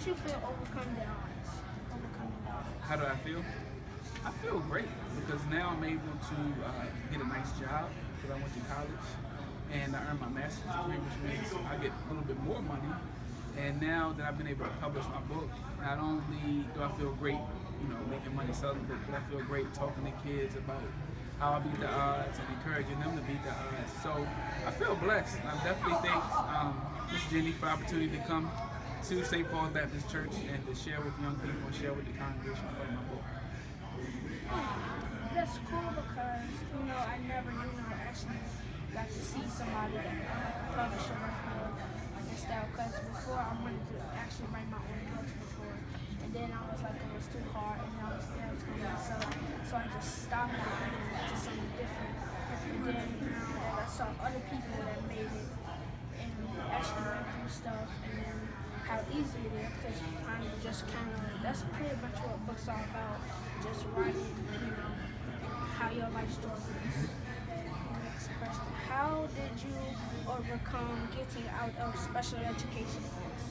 did you feel overcoming the odds? Overcoming the odds. How do I feel? I feel great because now I'm able to get a nice job because I went to college and I earned my master's degree, which means I get a little bit more money. And now that I've been able to publish my book, not only do I feel great, making money selling it, but I feel great talking to kids about how I beat the odds and encouraging them to beat the odds. So I feel blessed. I definitely thank Miss Jenny for the opportunity to come to St. Paul's Baptist Church and to share with young people and share with the congregation about my book. That's cool because, I never, actually got to see somebody that published a record and stuff. Because before I wanted to actually write my own books before. And then I was like, it was too hard and I was going to sell it. So I just stopped it and then went to something different. And then, I saw other people that made it and actually went through stuff and then how easy it is because that's pretty much what books are about. Just writing, how your life story is. Next question. How did you overcome getting out of special education course?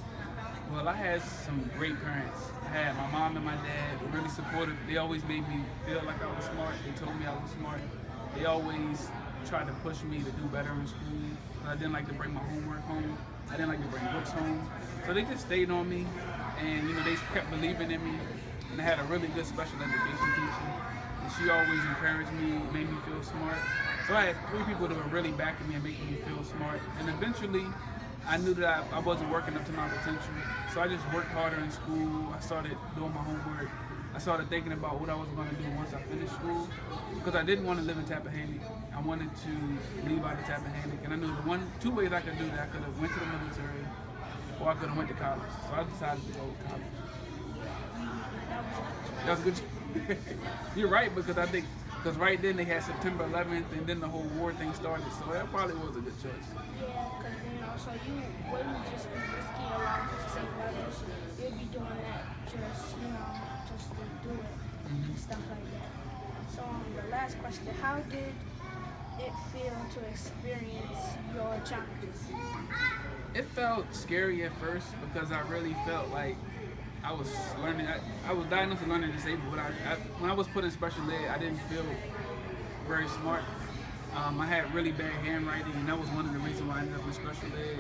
Well, I had some great parents. I had my mom and my dad were really supportive. They always made me feel like I was smart. They told me I was smart. They always tried to push me to do better in school. I didn't like to bring my homework home. I didn't like to bring books home. So they just stayed on me and they kept believing in me. And I had a really good special education teacher. And she always encouraged me, made me feel smart. So I had 3 people that were really backing me and making me feel smart. And eventually I knew that I wasn't working up to my potential. So I just worked harder in school. I started doing my homework. I started thinking about what I was going to do once I finished school. Because I didn't want to live in Tappahannock. I wanted to leave out of Tappahannock. And I knew 2 ways I could do that. I could have went to the military or I could have went to college. So I decided to go to college. That was a good. You're right because right then they had September 11th and then the whole war thing started, so that probably was a good choice. Yeah, because so you wouldn't just be risking your life to save others. You'd be doing that just to do it and stuff like that. So the last question: how did it feel to experience your challenges? It felt scary at first because I really felt like I was learning. I was diagnosed with learning disabled, but when I was put in special ed, I didn't feel very smart. I had really bad handwriting, and that was one of the reasons why I ended up in special ed.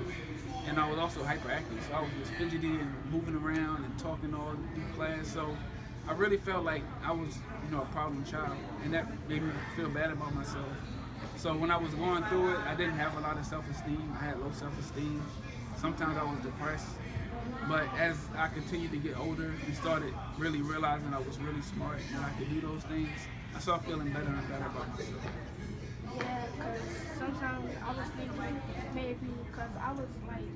And I was also hyperactive, so I was just fidgety and moving around and talking all through class. So I really felt like I was, a problem child, and that made me feel bad about myself. So when I was going through it, I didn't have a lot of self-esteem. I had low self-esteem. Sometimes I was depressed. But as I continued to get older and started really realizing I was really smart and I could do those things, I started feeling better and better about myself. Yeah, because sometimes I was thinking like maybe because I was like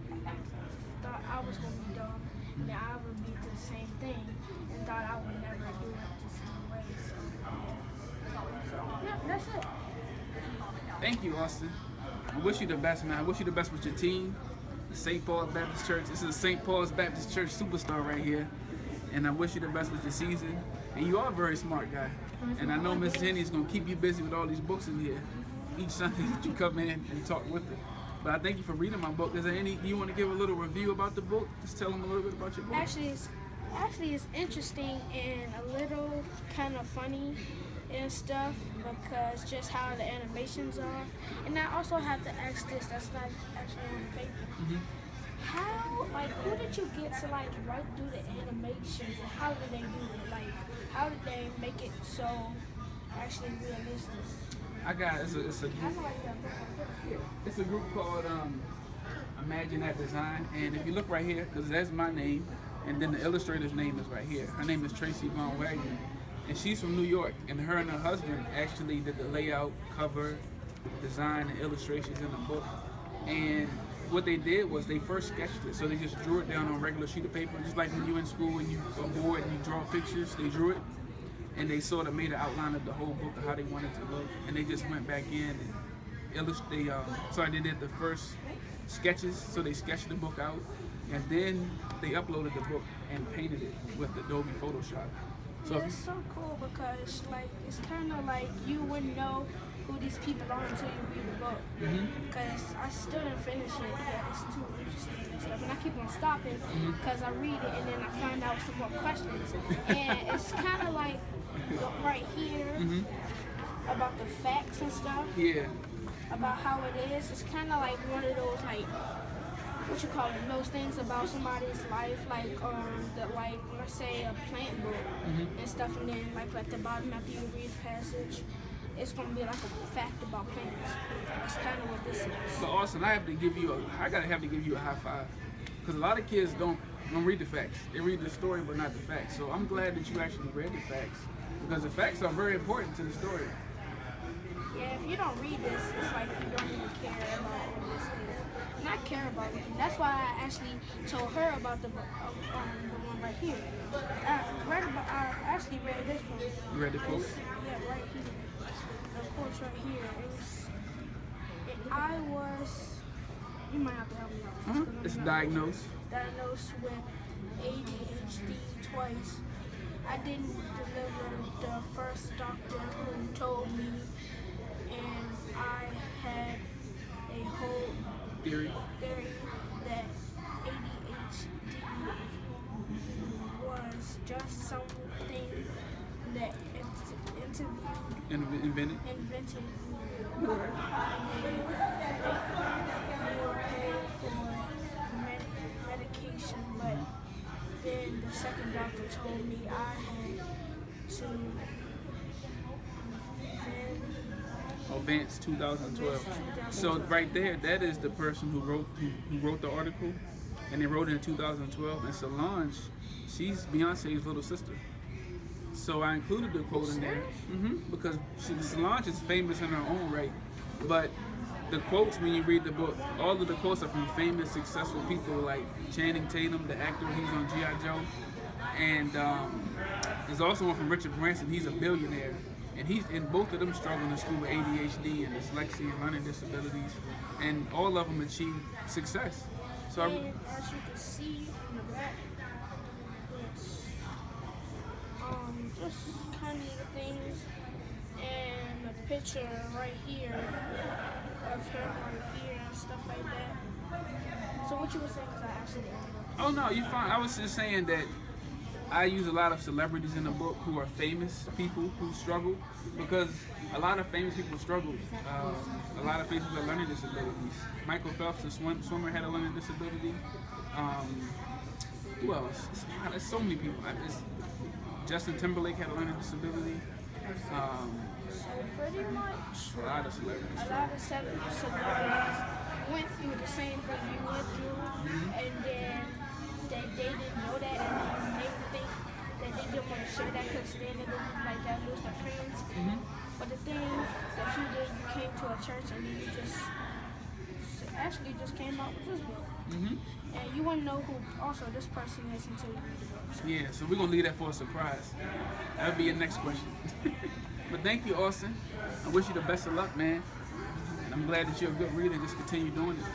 thought I was gonna be dumb and then I would be the same thing and thought I would never do it the same way. So yeah, that's it. Thank you, Austin. I wish you the best, man. I wish you the best with your team. St. Paul's Baptist Church. This is St. Paul's Baptist Church superstar right here. And I wish you the best with your season. And you are a very smart guy. And I know Miss Jenny is going to keep you busy with all these books in here each Sunday that you come in and talk with her. But I thank you for reading my book. Is there you want to give a little review about the book? Just tell them a little bit about your book. Actually, it's interesting and a little kind of funny and stuff because just how the animations are. And I also have to ask this, that's not actually on the paper. Who did you get to write do the animations and how did they do it? How did they make it so actually realistic? It's a group called Imagine That Design, and if you look right here, because that's my name, and then the illustrator's name is right here. Her name is Tracy Von Wagner. And she's from New York, and her and her husband actually did the layout, cover, design, and illustrations in the book. And what they did was they first sketched it, so they just drew it down on a regular sheet of paper, just like when you're in school and you are bored and you draw pictures, they drew it. And they sort of made an outline of the whole book of how they wanted to look. And they just went back in and they did the first sketches, so they sketched the book out. And then they uploaded the book and painted it with Adobe Photoshop. So it's so cool because it's kind of like you wouldn't know who these people are until you read the book. Because I still didn't finish it yet. It's too interesting and stuff. And I keep on stopping because I read it and then I find out some more questions. And it's kind of like right here about the facts and stuff. Yeah. About how it is. It's kind of like one of those like, what you call it, those things about somebody's life, like like let's say a plant book and stuff, and then like at the bottom after you read the passage, it's gonna be like a fact about plants. That's kind of what this is. So Austin, I have to give you a high five, because a lot of kids don't read the facts. They read the story but not the facts. So I'm glad that you actually read the facts, because the facts are very important to the story. Yeah, if you don't read this, it's like you don't even care about what this is. Not care about it. That's why I actually told her about the one right here. I actually read this one. You read the quote? Yeah, right here. The quote's right here. I was. You might have to help me out. It's diagnosed. Diagnosed with ADHD twice. I didn't deliver the first doctor who told me, and I had a whole theory that ADHD was just something that invented. And they will pay for medication, but then the second doctor told me I had to Advance 2012. So right there, that is the person who wrote the article, and they wrote it in 2012. And Solange, she's Beyonce's little sister. So I included the quote in there because Solange is famous in her own right. But the quotes, when you read the book, all of the quotes are from famous, successful people like Channing Tatum, the actor. He's on G.I. Joe. And there's also one from Richard Branson. He's a billionaire. And both of them struggle in school with ADHD and dyslexia and learning disabilities. And all of them achieve success. So as you can see in the back, it's just kind of the things, and the picture right here of her right here and stuff like that. So what you were saying is I actually didn't. Oh no, you're fine. I was just saying that I use a lot of celebrities in the book who are famous people who struggle, because a lot of famous people struggle. A lot of famous people have learning disabilities. Michael Phelps, the swimmer, had a learning disability. Who else? There's so many people. Justin Timberlake had a learning disability. So pretty much A lot of celebrities. a lot of celebrities went through the same thing you went through, and then they didn't know that, and they think that they didn't want to share that because then they look like that, lose their friends. But the thing that you did, you came to a church and then you just came out with this book. And you wouldn't know who also this person is until you read the book. So. Yeah, so we're going to leave that for a surprise. That'll be your next question. But thank you, Austin. I wish you the best of luck, man. And I'm glad that you're a good reader. Just continue doing it.